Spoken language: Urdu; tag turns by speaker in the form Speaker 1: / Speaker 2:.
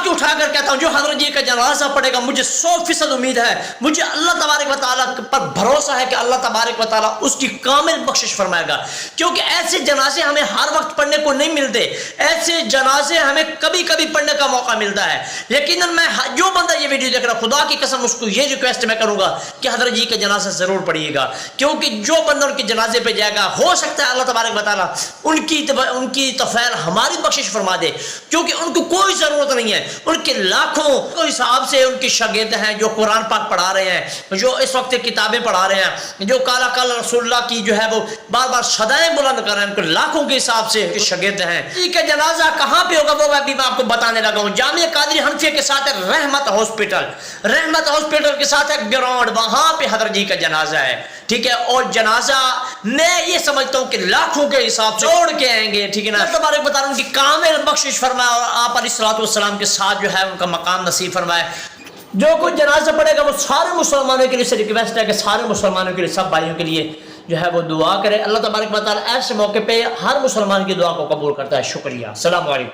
Speaker 1: ہاتھ اٹھا کر کہتا ہوں جو حضرت جی کا جنازہ پڑے گا مجھے 100% امید ہے, مجھے اللہ تبارک و تعالیٰ پر بھروسہ ہے کہ اللہ تبارک و تعالیٰ اس کی کامل بخشش فرمائے گا, کیونکہ ایسے جنازے ہمیں ہر وقت پڑھنے کو نہیں ملتے, ایسے جنازے ہمیں کبھی کبھی پڑھنے کا موقع ملتا ہے. یقیناً میں جو بندہ یہ ویڈیو دیکھ رہا خدا کی قسم اس کو یہ ریکویسٹ میں کروں گا کہ حضرت جی کا جنازہ ضرور پڑھیے گا, کیونکہ جو بندہ ان کے جنازے پہ جائے گا ہو سکتا ہے اللہ تبارک و تعالیٰ ان کی طفیل ہماری بخشش فرما دے, کیونکہ ان کو کوئی ضرورت نہیں ہے. ان کے لاکھوں حساب سے ان کے شاگرد ہیں جو قرآن پاک پڑھا رہے ہیں, جو اس وقت کتابیں پڑھا رہے ہیں, جو کالا کالا رسول اللہ کی جو ہے وہ بار بار صدائیں بلند کر رہے ہیں, ان کے لاکھوں کے حساب سے شاگرد ہیں. جی کا جنازہ کہاں پہ ہوگا وہ ابھی میں آپ کو بتانے لگا ہوں. جامعہ قادری حنفیہ کے ساتھ ہے رحمت ہاسپٹل, رحمت ہاسپٹل کے ساتھ ہے گراؤنڈ, وہاں پہ حضرت جی کا جنازہ ہے, ٹھیک ہے. اور جنازہ میں یہ سمجھتا ہوں کہ لاکھوں کے حساب سے چھوڑ کے آئیں گے, ٹھیک ہے نا. اللہ تبارک بتا رہا ہوں کہ کامل بخشش فرمائے اور آپ علیہ الصلوۃ والسلام کے ساتھ جو ہے ان کا مقام نصیب فرمائے. جو کوئی جنازہ پڑے گا وہ سارے مسلمانوں کے لیے سے ریکویسٹ ہے کہ سارے مسلمانوں کے لیے, سب بھائیوں کے لیے جو ہے وہ دعا کرے. اللہ تبارک و تعالیٰ ایسے موقع پہ ہر مسلمان کی دعا کو قبول کرتا ہے. شکریہ, السلام علیکم.